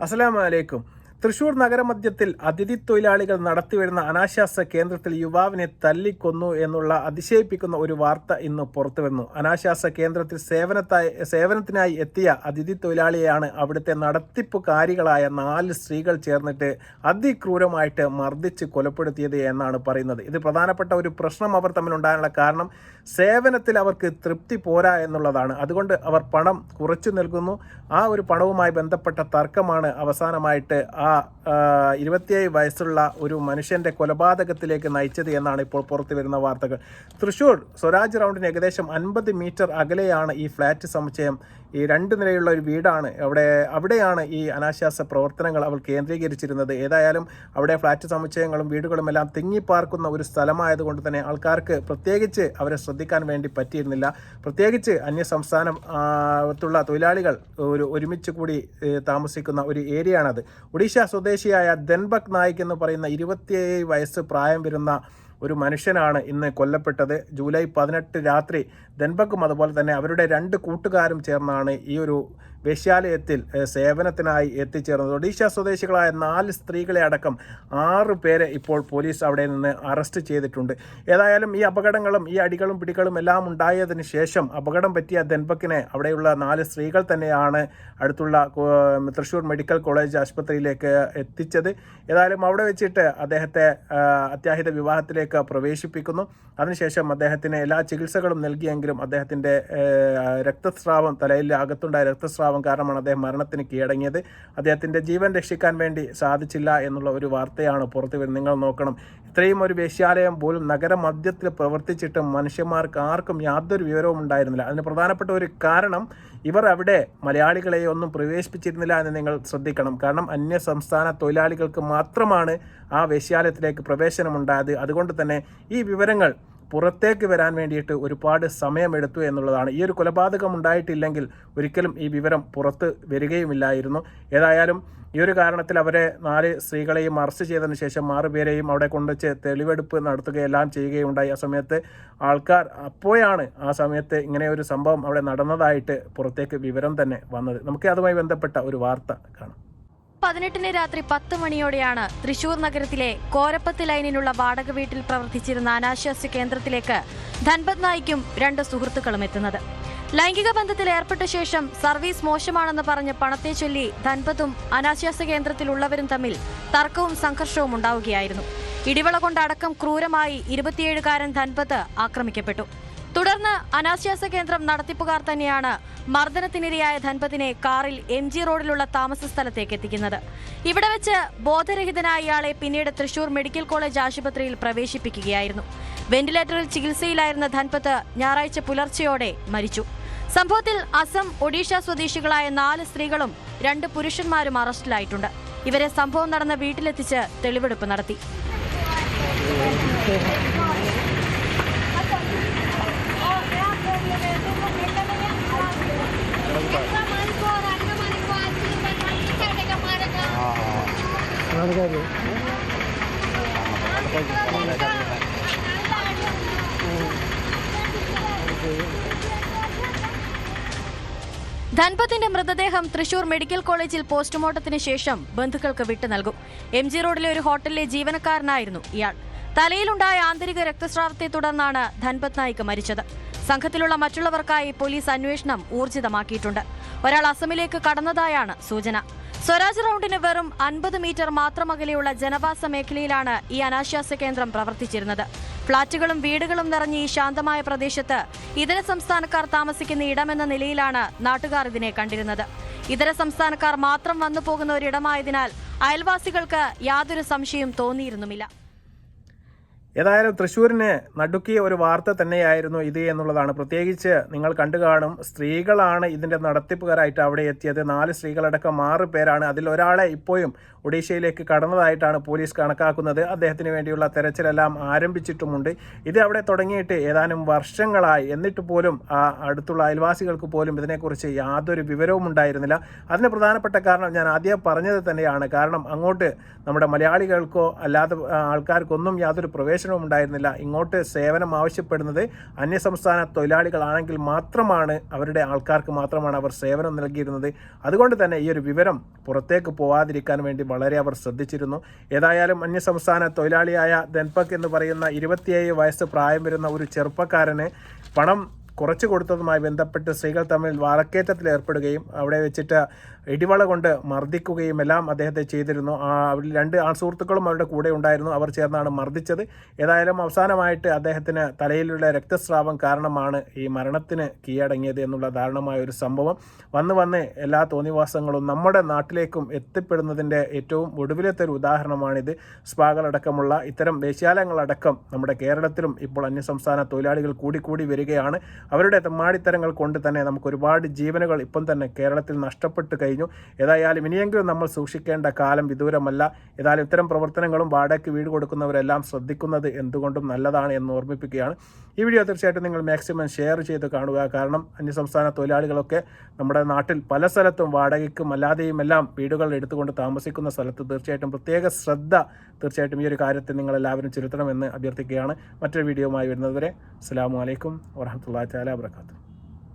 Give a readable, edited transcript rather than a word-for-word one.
അസ്സലാമു അലൈക്കും. തൃശൂർ നഗരമധ്യത്തിൽ അതിഥി തൊഴിലാളികൾ നടത്തിവരുന്ന അനാശാസ്യ കേന്ദ്രത്തിൽ യുവാവിനെ തല്ലിക്കൊന്നു എന്നുള്ള അതിശയിപ്പിക്കുന്ന ഒരു വാർത്ത ഇന്ന് പുറത്തുവരുന്നു. അനാശാസ്യ കേന്ദ്രത്തിൽ സേവനത്തിനായി എത്തിയ അതിഥി തൊഴിലാളിയെയാണ് അവിടുത്തെ നടത്തിപ്പുകാരികളായ 4 സ്ത്രീകൾ ചേർന്നിട്ട് അതിക്രൂരമായിട്ട് മർദ്ദിച്ച് കൊലപ്പെടുത്തിയത് എന്നാണ് പറയുന്നത്. ഇത് പ്രധാനപ്പെട്ട ഒരു പ്രശ്നം അവർ തമ്മിലുണ്ടാകാനുള്ള കാരണം സേവനത്തിൽ അവർക്ക് തൃപ്തി പോരാ എന്നുള്ളതാണ്. അതുകൊണ്ട് അവർ പണം കുറച്ചു നൽകുന്നു. ആ ഒരു പണവുമായി ബന്ധപ്പെട്ട തർക്കമാണ് അവസാനമായിട്ട് 27 വയസ്സുള്ള ഒരു മനുഷ്യന്റെ കൊലപാതകത്തിലേക്ക് നയിച്ചത് എന്നാണ് ഇപ്പോൾ പുറത്തു വരുന്ന വാർത്തകൾ. തൃശൂർ സ്വരാജ് റൗണ്ടിന് ഏകദേശം 50 മീറ്റർ അകലെയാണ് ഈ ഫ്ലാറ്റ് സമുച്ചയം. ഈ 2 നിലയുള്ള ഒരു വീടാണ്. അവിടെയാണ് ഈ അനാശാസ്യ പ്രവർത്തനങ്ങൾ അവൾ കേന്ദ്രീകരിച്ചിരുന്നത്. ഏതായാലും അവിടെ ഫ്ലാറ്റ് സമുച്ചയങ്ങളും വീടുകളും എല്ലാം തിങ്ങിപ്പാർക്കുന്ന ഒരു സ്ഥലമായതുകൊണ്ട് തന്നെ ആൾക്കാർക്ക് പ്രത്യേകിച്ച് അവരെ ശ്രദ്ധിക്കാൻ വേണ്ടി പറ്റിയിരുന്നില്ല. പ്രത്യേകിച്ച് അന്യസംസ്ഥാനത്തുള്ള തൊഴിലാളികൾ ഒരുമിച്ച് കൂടി താമസിക്കുന്ന ഒരു ഏരിയയാണത്. ഒഡീഷ സ്വദേശിയായ ധൻബക് നായിക് എന്ന് പറയുന്ന 27 വയസ്സ് പ്രായം വരുന്ന ഒരു മനുഷ്യനാണ് ഇന്ന് കൊല്ലപ്പെട്ടത്. ജൂലൈ 18 രാത്രി ധൻബക്കും അതുപോലെ തന്നെ അവരുടെ 2 കൂട്ടുകാരും ചേർന്നാണ് ഈ ഒരു വേശ്യാലയത്തിൽ സേവനത്തിനായി എത്തിച്ചേർന്നത്. ഒഡീഷ സ്വദേശികളായ 4 സ്ത്രീകളെ അടക്കം 6 പേരെ ഇപ്പോൾ പോലീസ് അവിടെ നിന്ന് അറസ്റ്റ് ചെയ്തിട്ടുണ്ട്. ഏതായാലും ഈ അപകടങ്ങളും ഈ അടികളും പിടികളും എല്ലാം ഉണ്ടായതിനു ശേഷം അപകടം പറ്റിയ ധൻബക്കിനെ അവിടെയുള്ള 4 സ്ത്രീകൾ തന്നെയാണ് അടുത്തുള്ള തൃശൂർ മെഡിക്കൽ കോളേജ് ആശുപത്രിയിലേക്ക് എത്തിച്ചത്. ഏതായാലും അവിടെ വെച്ചിട്ട് അദ്ദേഹത്തെ അത്യാഹിത വിവാഹത്തിലേക്ക് പ്രവേശിപ്പിക്കുന്നു. അതിനുശേഷം അദ്ദേഹത്തിന് എല്ലാ ചികിത്സകളും നൽകിയെങ്കിലും അദ്ദേഹത്തിൻ്റെ രക്തസ്രാവം, തലയിൽ അകത്തുണ്ടായ രക്തസ്രാവം കാരണമാണ് അദ്ദേഹം മരണത്തിന് കീഴടങ്ങിയത്. അദ്ദേഹത്തിൻ്റെ ജീവൻ രക്ഷിക്കാൻ വേണ്ടി സാധിച്ചില്ല എന്നുള്ള ഒരു വാർത്തയാണ് പുറത്തു വരുന്നത്. നിങ്ങൾ നോക്കണം, ഇത്രയും ഒരു വേശ്യാലയം പോലും നഗരമധ്യത്തിൽ പ്രവർത്തിച്ചിട്ടും മനുഷ്യന്മാർക്ക് ആർക്കും യാതൊരു വിവരവും ഉണ്ടായിരുന്നില്ല. അതിന് പ്രധാനപ്പെട്ട ഒരു കാരണം ഇവർ അവിടെ മലയാളികളെ ഒന്നും പ്രവേശിപ്പിച്ചിരുന്നില്ല എന്ന് നിങ്ങൾ ശ്രദ്ധിക്കണം. കാരണം അന്യ സംസ്ഥാന തൊഴിലാളികൾക്ക് മാത്രമാണ് ആ വേശ്യാലയത്തിലേക്ക് പ്രവേശനമുണ്ടായത്. അതുകൊണ്ട് തന്നെ ഈ വിവരങ്ങൾ പുറത്തേക്ക് വരാൻ വേണ്ടിയിട്ട് ഒരുപാട് സമയമെടുത്തു എന്നുള്ളതാണ്. ഈ ഒരു കൊലപാതകം ഉണ്ടായിട്ടില്ലെങ്കിൽ ഒരിക്കലും ഈ വിവരം പുറത്ത് വരികയുമില്ലായിരുന്നു. ഏതായാലും ഈ ഒരു കാരണത്തിൽ അവരെ 4 സ്ത്രീകളെയും അറസ്റ്റ് ചെയ്തതിനു ശേഷം 6 പേരെയും അവിടെ കൊണ്ടുവച്ച് തെളിവെടുപ്പ് നടത്തുകയെല്ലാം ചെയ്യുകയുണ്ടായി. ആ സമയത്ത് ആൾക്കാർ അപ്പോഴാണ് ആ സമയത്ത് ഇങ്ങനെ ഒരു സംഭവം അവിടെ നടന്നതായിട്ട് പുറത്തേക്ക് വിവരം തന്നെ വന്നത്. നമുക്ക് അതുമായി ബന്ധപ്പെട്ട ഒരു വാർത്ത കാണാം. 18 രാത്രി 10 മണിയോടെയാണ് തൃശൂർ നഗരത്തിലെ കോരപ്പത്ത് ലൈനിനുള്ള വാടക വീട്ടിൽ പ്രവർത്തിച്ചിരുന്ന അനാശാസ്യ കേന്ദ്രത്തിലേക്ക് ധൻബക് നായിക്കും 2 സുഹൃത്തുക്കളും എത്തുന്നത്. ലൈംഗിക ബന്ധത്തിൽ ഏർപ്പെട്ട ശേഷം സർവീസ് മോശമാണെന്ന് പറഞ്ഞ് പണത്തെ ചൊല്ലി ധൻബതും അനാശാസ്യ കേന്ദ്രത്തിലുള്ളവരും തമ്മിൽ തർക്കവും സംഘർഷവും ഉണ്ടാവുകയായിരുന്നു. ഇടിവള കൊണ്ടടക്കം ക്രൂരമായി 27-കാരൻ ധൻബത് ആക്രമിക്കപ്പെട്ടു. തുടർന്ന് അനാശാസ്യ കേന്ദ്രം നടത്തിപ്പുകാർ തന്നെയാണ് മർദ്ദനത്തിനിരയായ ധൻബതിനെ കാറിൽ MG റോഡിലുള്ള താമസ സ്ഥലത്തേക്ക് എത്തിക്കുന്നത്. ഇവിടെ വെച്ച് ബോധരഹിതനായ ഇയാളെ പിന്നീട് തൃശൂർ മെഡിക്കൽ കോളേജ് ആശുപത്രിയിൽ പ്രവേശിപ്പിക്കുകയായിരുന്നു. വെന്റിലേറ്ററിൽ ചികിത്സയിലായിരുന്ന ധൻബത് ഞായറാഴ്ച പുലർച്ചെയോടെ മരിച്ചു. സംഭവത്തിൽ അസം, ഒഡീഷ സ്വദേശികളായ 4 സ്ത്രീകളും 2 പുരുഷന്മാരും അറസ്റ്റിലായിട്ടുണ്ട്. ഇവരെ സംഭവം നടന്ന വീട്ടിലെത്തിച്ച് തെളിവെടുപ്പ് നടത്തി. ധൻബത്തിന്റെ മൃതദേഹം തൃശൂർ മെഡിക്കൽ കോളേജിൽ പോസ്റ്റ്മോർട്ടത്തിന് ശേഷം ബന്ധുക്കൾക്ക് വിട്ടു നൽകും. MG റോഡിലെ ഒരു ഹോട്ടലിലെ ജീവനക്കാരനായിരുന്നു ഇയാൾ. തലയിലുണ്ടായ ആന്തരിക രക്തസ്രാവത്തെ തുടർന്നാണ് ധൻബക് നായിക് മരിച്ചത്. സംഘത്തിലുള്ള മറ്റുള്ളവർക്കായി പോലീസ് അന്വേഷണം ഊർജിതമാക്കിയിട്ടുണ്ട്. ഒരാൾ അസമിലേക്ക് കടന്നതായാണ് സൂചന. സ്വരാജ് റൗണ്ടിന് വെറും 50 മീറ്റർ മാത്രം അകലെയുള്ള ജനവാസ മേഖലയിലാണ് ഈ അനാശാസ്യ കേന്ദ്രം പ്രവർത്തിച്ചിരുന്നത്. ഫ്ളാറ്റുകളും വീടുകളും നിറഞ്ഞ ഈ ശാന്തമായ പ്രദേശത്ത് ഇതര സംസ്ഥാനക്കാർ താമസിക്കുന്ന ഇടമെന്ന നിലയിലാണ് നാട്ടുകാർ ഇതിനെ കണ്ടിരുന്നത്. ഇതര സംസ്ഥാനക്കാർ മാത്രം വന്നു പോകുന്ന ഒരിടമായതിനാൽ അയൽവാസികൾക്ക് യാതൊരു സംശയവും തോന്നിയിരുന്നുമില്ല. ഏതായാലും തൃശ്ശൂരിന് നടുക്കിയ ഒരു വാർത്ത തന്നെയായിരുന്നു ഇത് എന്നുള്ളതാണ്. പ്രത്യേകിച്ച് നിങ്ങൾ കണ്ടു കാണും, സ്ത്രീകളാണ് ഇതിൻ്റെ നടത്തിപ്പുകാരായിട്ട് അവിടെ എത്തിയത്. 4 സ്ത്രീകളടക്കം 6 പേരാണ്. അതിൽ ഒരാളെ ഇപ്പോഴും ഒഡീഷയിലേക്ക് കടന്നതായിട്ടാണ് പോലീസ് കണക്കാക്കുന്നത്. അദ്ദേഹത്തിന് വേണ്ടിയുള്ള തെരച്ചിലെല്ലാം ആരംഭിച്ചിട്ടുമുണ്ട്. ഇത് അവിടെ തുടങ്ങിയിട്ട് ഏതാനും വർഷങ്ങളായി. എന്നിട്ട് പോലും ആ അടുത്തുള്ള അയൽവാസികൾക്ക് പോലും ഇതിനെക്കുറിച്ച് യാതൊരു വിവരവും ഉണ്ടായിരുന്നില്ല. അതിന് പ്രധാനപ്പെട്ട കാരണം ഞാൻ ആദ്യം പറഞ്ഞത് തന്നെയാണ്. കാരണം അങ്ങോട്ട് നമ്മുടെ മലയാളികൾക്കോ അല്ലാതെ ആൾക്കാർക്കൊന്നും യാതൊരു പ്രവേശനം അന്വേഷണവും ഉണ്ടായിരുന്നില്ല. ഇങ്ങോട്ട് സേവനം ആവശ്യപ്പെടുന്നത് അന്യസംസ്ഥാന തൊഴിലാളികളാണെങ്കിൽ മാത്രമാണ്, അവരുടെ ആൾക്കാർക്ക് മാത്രമാണ് അവർ സേവനം നൽകിയിരുന്നത്. അതുകൊണ്ട് തന്നെ ഈ ഒരു വിവരം പുറത്തേക്ക് പോവാതിരിക്കാൻ വേണ്ടി വളരെ അവർ ശ്രദ്ധിച്ചിരുന്നു. ഏതായാലും അന്യസംസ്ഥാന തൊഴിലാളിയായ ധൻപക് എന്ന് പറയുന്ന 27 വയസ്സ് പ്രായം വരുന്ന ഒരു ചെറുപ്പക്കാരന് പണം കുറച്ചു കൊടുത്തതുമായി ബന്ധപ്പെട്ട് സ്ത്രീകൾ തമ്മിൽ വാളക്കേറ്റത്തിൽ ഏർപ്പെടുകയും അവിടെ വെച്ചിട്ട് ഇടിവള കൊണ്ട് മർദ്ദിക്കുകയും എല്ലാം അദ്ദേഹത്തെ ചെയ്തിരുന്നു. അവരിൽ 2 ആൺസുഹൃത്തുക്കളും അവരുടെ കൂടെ ഉണ്ടായിരുന്നു. അവർ ചേർന്നാണ് മർദ്ദിച്ചത്. ഏതായാലും അവസാനമായിട്ട് അദ്ദേഹത്തിന് തലയിലുള്ള രക്തസ്രാവം കാരണമാണ് ഈ മരണത്തിന് കീഴടങ്ങിയത് എന്നുള്ള ദാരുണമായ ഒരു സംഭവം വന്ന് എല്ലാ തോന്നിവാസങ്ങളും നമ്മുടെ നാട്ടിലേക്കും എത്തിപ്പെടുന്നതിൻ്റെ ഏറ്റവും ഒടുവിലത്തെ ഒരു ഉദാഹരണമാണിത്. സ്പാകളടക്കമുള്ള ഇത്തരം വേശ്യാലയങ്ങളടക്കം നമ്മുടെ കേരളത്തിലും ഇപ്പോൾ അന്യസംസ്ഥാന തൊഴിലാളികൾ കൂടി വരികയാണ്. അവരുടെ തെമ്മാടിത്തരങ്ങൾ കൊണ്ട് തന്നെ നമുക്ക് ഒരുപാട് ജീവനുകൾ ഇപ്പം തന്നെ കേരളത്തിൽ നഷ്ടപ്പെട്ട് കഴിഞ്ഞു. ഏതായാലും ഇനിയെങ്കിലും നമ്മൾ സൂക്ഷിക്കേണ്ട കാലം വിദൂരമല്ല. ഏതായാലും ഇത്തരം പ്രവർത്തനങ്ങളും വാടകയ്ക്ക് വീട് കൊടുക്കുന്നവരെല്ലാം ശ്രദ്ധിക്കുന്നത് എന്തുകൊണ്ടും നല്ലതാണ് എന്ന് ഓർമ്മിപ്പിക്കുകയാണ്. ഈ വീഡിയോ തീർച്ചയായിട്ടും നിങ്ങൾ മാക്സിമം ഷെയർ ചെയ്ത് കാണുക. കാരണം അന്യസംസ്ഥാന തൊഴിലാളികളൊക്കെ നമ്മുടെ നാട്ടിൽ പല സ്ഥലത്തും വാടകയ്ക്കും അല്ലാതെയും എല്ലാം വീടുകൾ എടുത്തുകൊണ്ട് താമസിക്കുന്ന സ്ഥലത്ത് തീർച്ചയായിട്ടും പ്രത്യേക ശ്രദ്ധ തീർച്ചയായിട്ടും ഈ ഒരു കാര്യത്തിൽ നിങ്ങളെല്ലാവരും ചെലുത്തണമെന്ന് അഭ്യർത്ഥിക്കുകയാണ്. മറ്റൊരു വീഡിയോയുമായി വരുന്നതുവരെ അസ്സലാമു അലൈക്കും വറഹ്മത്തുള്ളാഹി തആല വബറകാതുഹു.